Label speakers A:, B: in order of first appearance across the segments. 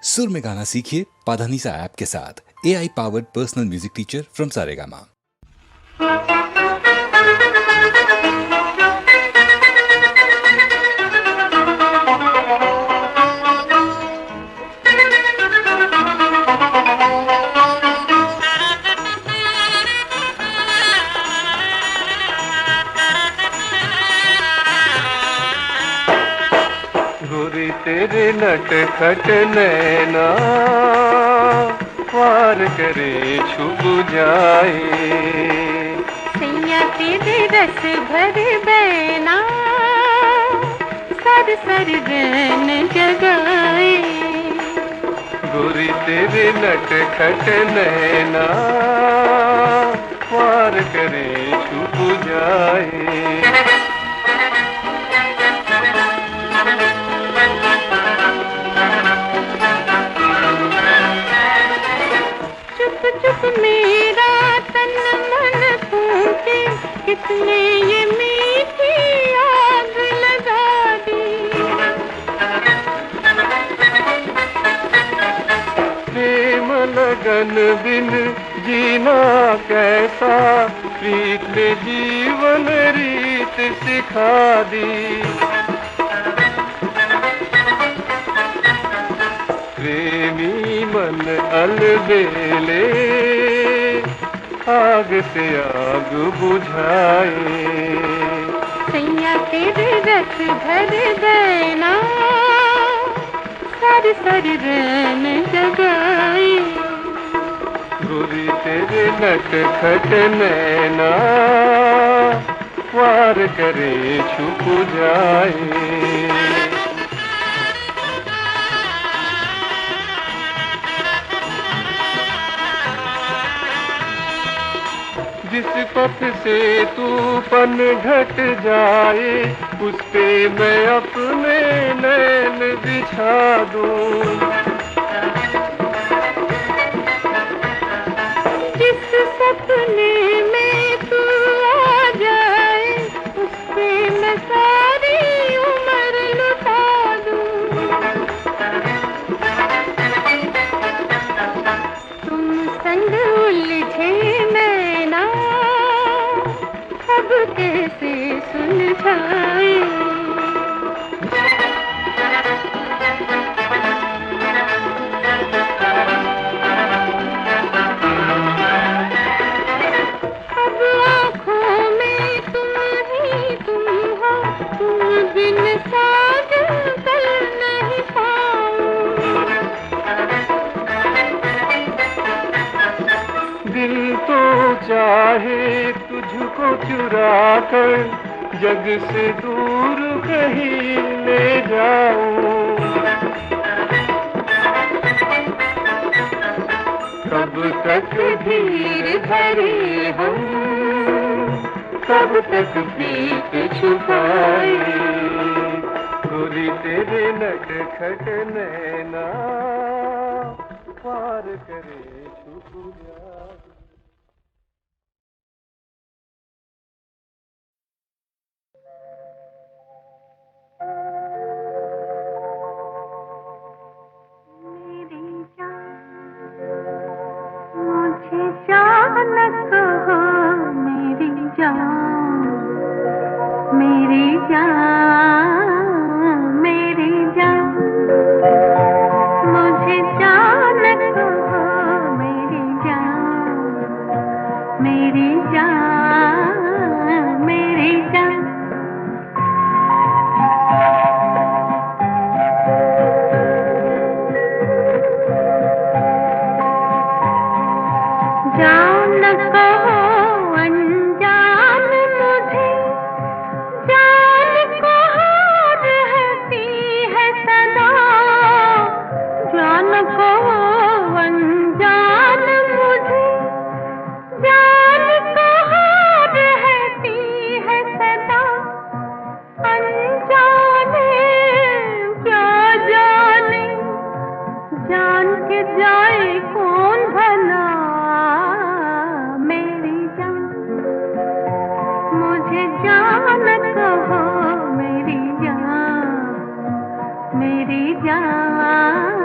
A: सुर में गाना सीखिए पाधानीसा ऐप के साथ। AI powered personal music teacher from Saregama.
B: गोरी तेरे नटखट नैना वार करे छुप जाए,
C: सैया तेरे रस भर बैना सर सर रैन जगाए।
B: गोरी तेरे नटखट नैना वार करे छुप जाए।
C: चुप चुप मेरा तन मन फूटे, किसने ये मीठी आग लगा दी।
B: प्रेम लगन बिन जीना कैसा, प्रीत ने जीवन रीत सिखा दी। प्रेमी मन अलबेले आग से आग बुझाए।
C: सैया तेरे रस भर देना सर सर रैन जगाए।
B: गोरी तेरे नटखट नैना वार करे छुप जाए। जिस पथ से तूफान घट जाए, उस पे मैं अपने नैन बिछा दूं।
C: जिस सपने में तू आ जाए, उस पे मैं सारी उम्र लुटा दूं। तुम संग उलझे नैना अब कैसे सुलझाए। अब आँखों में तुम ही तुम हो, तुम बिन साज कर नहीं पाऊं।
B: दिल तो चाहे तुझको चुरा कर जग से दूर कहीं ले जाऊं। कब तक धीर धरे हम, कब तक प्रीत छुपाए। गोरी तेरे नटखट नैना वार करे छुप जाए।
C: मुझे जान कहो मेरी जान, मेरी जान, मेरी जान। मुझे जान कहो मेरी जान, मेरी जान, मेरी जान। जान कहो अनजान मुझे, जान कहो रहती है सदा। जान कहो अनजान मुझे, जान कहो रहती है सदा। अनजाने क्या जाने, जान के जाए कौन भला। मेरी जान मुझे जान कहो मेरी जान, मेरी जान,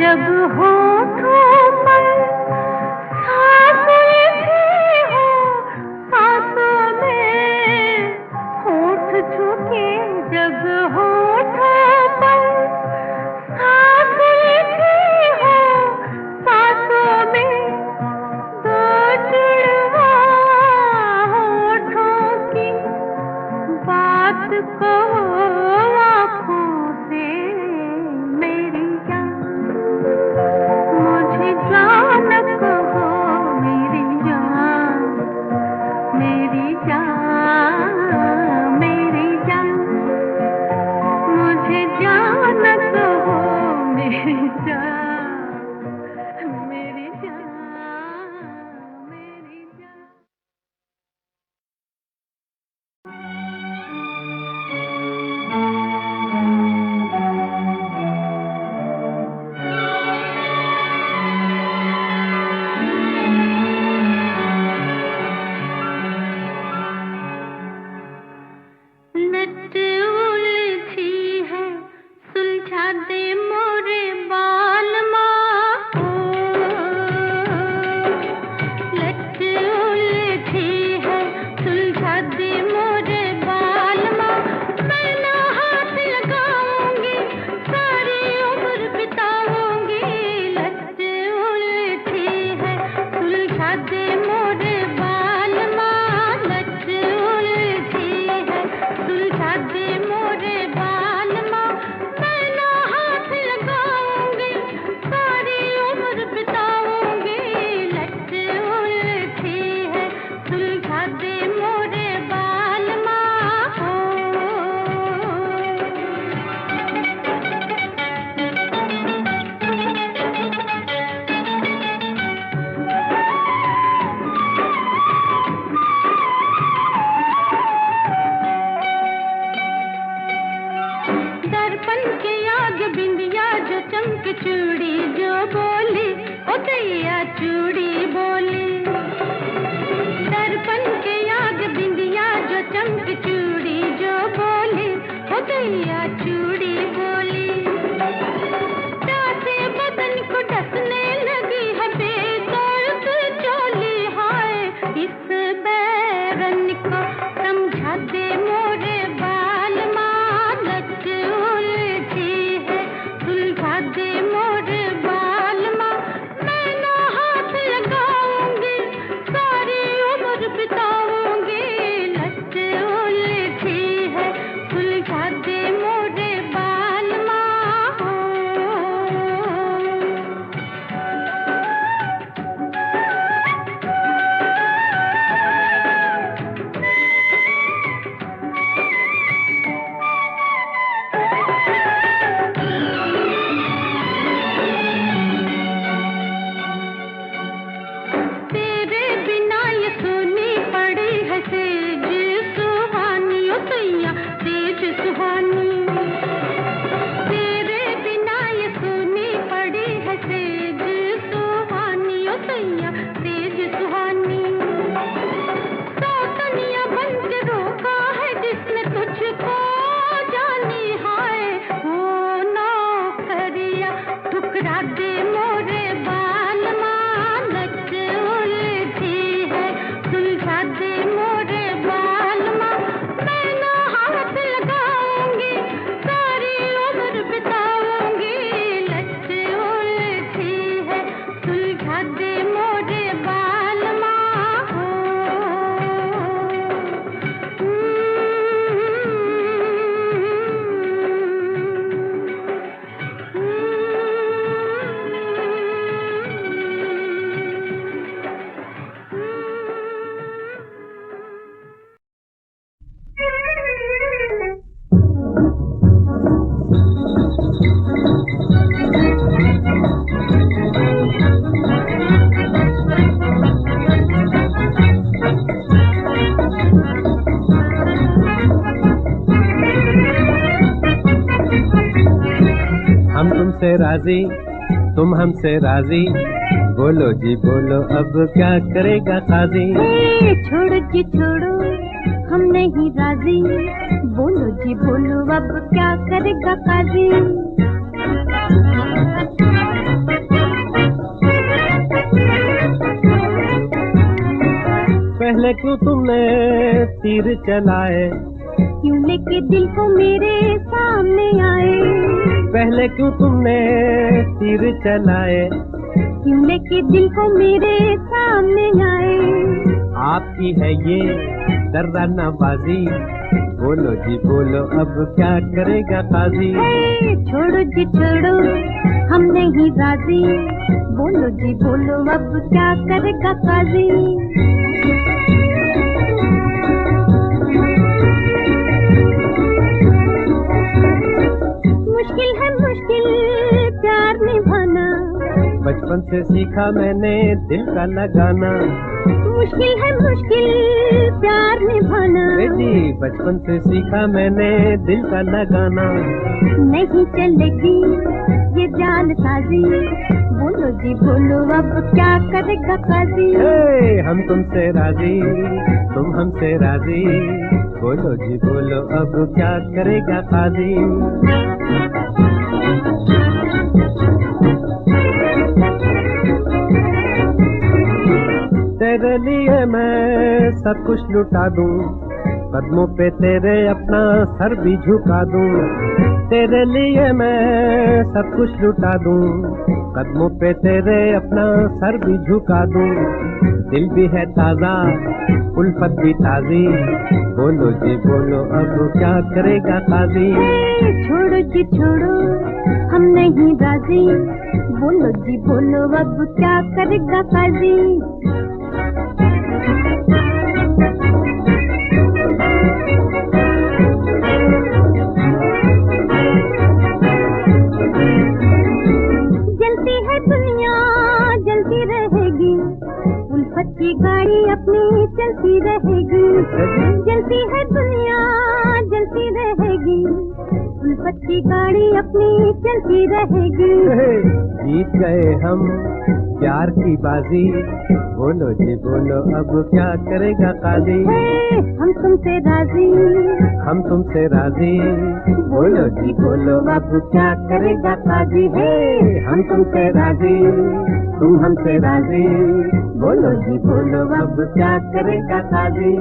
C: जब होठों पर सांसें भी हो, सांसों में होठ झुके जब होठों पर सांसें भी हो, सांसों में दो जुड़वा होठों की बात कहो आँखों से मेरी जान, मुझे जान कहो मेरी जान, मेरी जान, मेरी जान, मुझे जान कहो मेरी जान, मेरी जान, मेरी जान। लट उलझी है सुलझा दे मोरे बाल माँ, लट उलझी है सुलझा दे मोरे बाल माँ, मैं ना हाथ लगाऊंगी सारी उम्र बिताऊंगी, लट उलझी है सुलझा दे मोरे बाल माँ, लट उलझी है सुलझा दे मोरे बाल माँ, मैं ना हाथ लगाऊंगी सारी उम्र बिताऊंगी, लट उलझी है सुलझा दे मोरे बाल माँ। दर्पण के आग बिंदिया जो चमक चूड़ी जो बोली, ओ दैया चूड़ी बोली, दर्पण के आग बिंदिया जो चमक चूड़ी जो बोली, ओ दैया चूड़ी बोली, प्यासे बदन को डसने लगी है बेदर्द चोली, हाय इस बैरन को समझा दे मोरे बाल माँ, लट उलझी है सुलझा दे मोरे बाल माँ, मैं ना हाथ लगाऊंगी सारी उम्र बिताऊंगी, लट उलझी है सुलझा दे मोरे बाल माँ। तेरे बिना ये सुनी पड़ी है सेज सुहानी, ओ सैया सेज सुहानी, तेरे बिना ये सुनी पड़ी है सेज सुहानी, ओ सैया सेज सुहानी, सौतनिया बन के रोका है जिसने तुझको जानी, हाय वो नौकरिया ठुकरा दे मोरे बाल माँ, लट उलझी है सुलझा दे मोरे बाल माँ, मैं ना हाथ लगाऊंगी सारी उम्र बिताऊंगी, लट उलझी है सुलझा दे मोरे बाल माँ।
D: हम तुमसे राजी तुम हमसे राजी, बोलो जी बोलो अब क्या करेगा काजी।
C: छोड़ो जी छोड़ो हम नहीं राजी, बोलो जी बोलो अब क्या करेगा काजी।
D: पहले क्यों तुमने तीर चलाए,
C: क्यों लेके दिल को मेरे सामने आए,
D: पहले क्यों तुमने तीर चलाए,
C: क्यों लेके दिल को मेरे सामने आए।
D: आपकी है ये दर्रा नवाजी, बोलो जी बोलो अब क्या करेगा काजी।
C: हे, छोड़ो जी छोड़ो हम नहीं राजी, बोलो जी बोलो अब क्या करेगा काजी। मुश्किल है मुश्किल प्यार निभाना,
D: बचपन से सीखा मैंने दिल का लगाना,
C: मुश्किल है मुश्किल प्यार निभाना,
D: जी बचपन से सीखा मैंने दिल का लगाना।
C: नहीं चलेगी ये जाल साजी, बोलो जी बोलो अब क्या करेगा काजी।
D: हम तुमसे राजी, तुम हमसे राजी, बोलो जी बोलो अब क्या करेगा काजी। तेरे लिए मैं सब कुछ लुटा दूं, कदमों पे तेरे अपना सर भी झुका दूं। तेरे लिए मैं सब कुछ लुटा दूं, कदमों पे तेरे अपना सर भी झुका दूं। दिल भी है ताजा, उल्फत भी ताजी, बोलो जी बोलो अब क्या करेगा काजी।
C: छोड़ो जी छोड़ो हम नहीं राजी, बोलो जी बोलो अब क्या करेगा काजी। जलती है दुनिया जलती रहेगी, उल्फत की गाड़ी अपनी चलती रहेगी। जलती है दुनिया जलती रहेगी, उल्फत की गाड़ी अपनी चलती रहेगी।
D: जीत गए हम प्यार की बाजी, बोलो जी बोलो अब क्या करेगा काजी।
C: हम तुमसे राजी,
D: हम तुमसे राजी, बोलो जी बोलो अब क्या करेगा काजी। हम तुमसे राजी, तुम हमसे राजी, बोलो जी बोलो अब क्या करेगा काजी।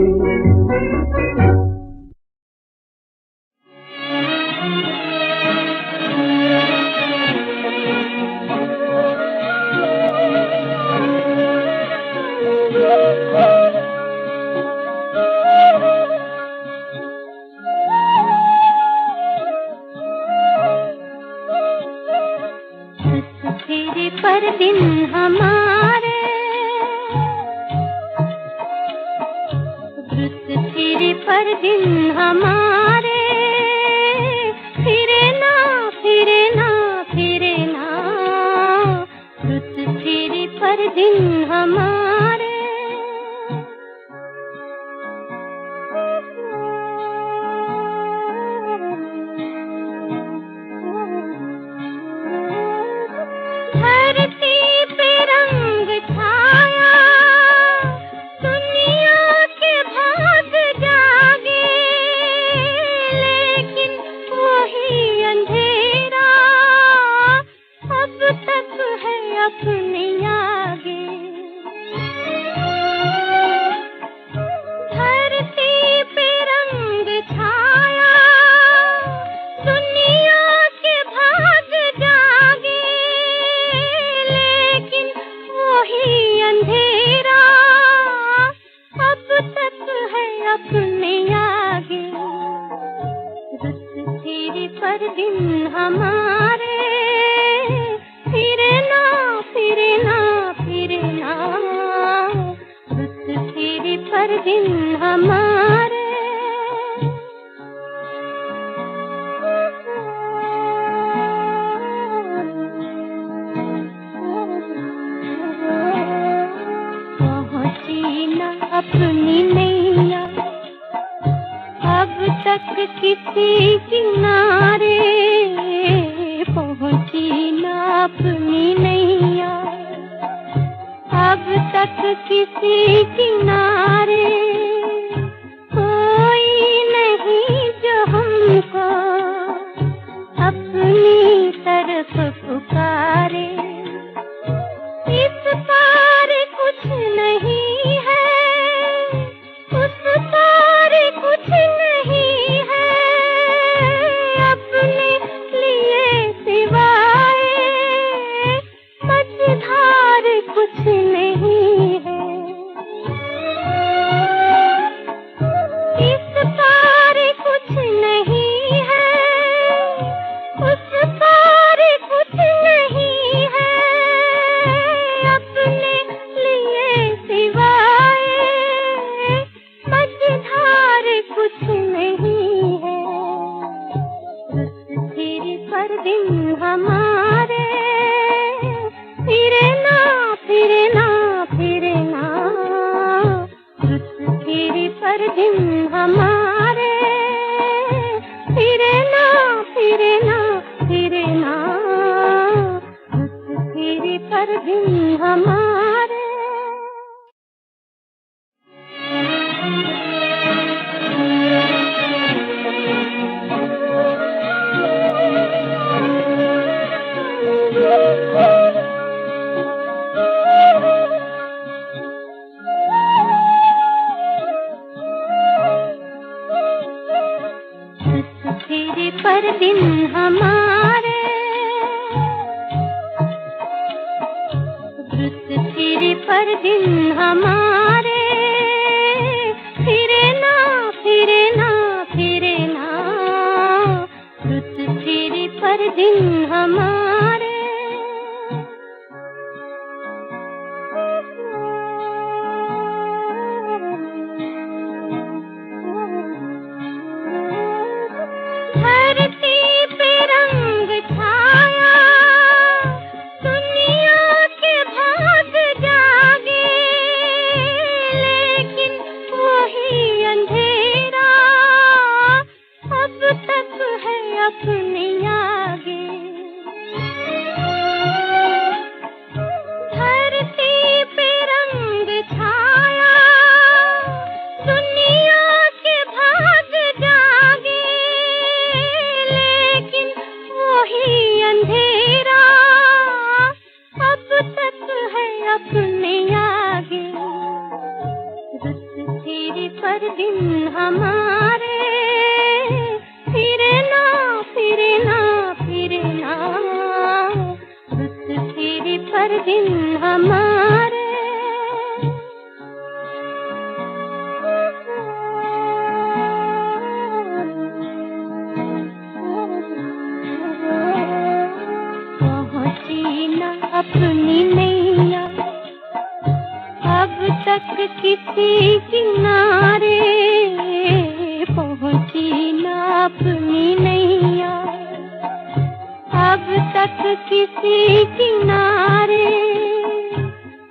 C: तेरे पर दिन हमारे, रुत तेरे पर दिन हमारे, फिरे ना फिरे ना फिरे ना, रुत तेरे पर दिन हमारे। धरती पे रंग छाया, दुनिया के भाग जागे, लेकिन वही अंधेरा अब तक है अपने आगे। धरती पे रंग छाया, दुनिया के भाग जागे, लेकिन वही अंधेरा अब तक है अपने आगे। रुत तेरे पर दिन हमारे, फिरे ना फिरे ना फिरे ना, रुत तेरे पर दिन हमारे। पहुंची न अपनी नैया अब तक किसी किनारे, पहुंची न अपनी नैया अब तक किसी किनारे। कोई नहीं जो हमको अपनी तरफ पुकारे, इस पार कुछ नहीं है पर दिन हमारे। तेरे पर दिन हमारे, रुत तेरे पर दिन हमारे, फिरे ना फिरे ना फिरे ना, रुत तेरे पर दिन हमारे। धरती पे रंग छाया, दुनिया के भाग जागे, लेकिन वही अंधेरा अब तक है अपने आगे। धरती पे रंग छाया, दुनिया के भाग जागे, लेकिन वही अंधेरा अब तक है अपने आगे। रुत तेरे पर दिन हमारे, फिरे ना फिरे ना फिरे ना, रुत तेरे पर दिन हमारे। पहुंची न अपनी नैया अब तक किसी किनारे, पहुंची न अपनी नैया अब तक किसी किनारे।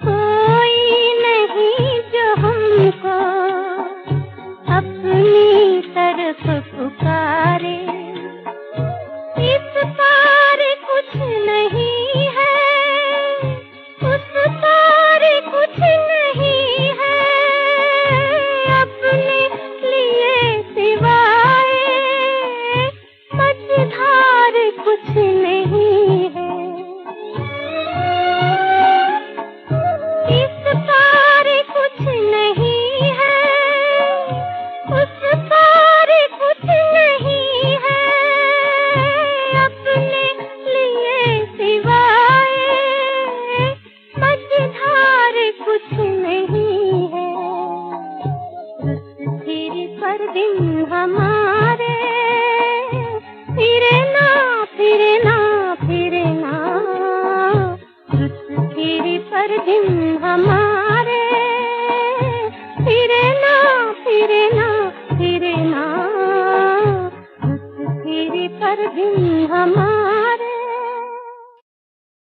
C: कोई नहीं जो हमको अपनी तरफ पुकारे। इस पार कुछ नहीं है, उस पार कुछ नहीं है, अपने लिए सिवाय मझधार कुछ नहीं है। इस पार कुछ नहीं है, उस पार कुछ नहीं है, अपने लिए सिवाय मझधार कुछ नहीं है। रुत तेरे पर दिन हमारे, फिरे ना फिरे ना फिरे ना, रुत तेरे पर दिन हमारे, फिरे ना फिरे ना फिरे ना, रुत तेरे पर दिन हमारे।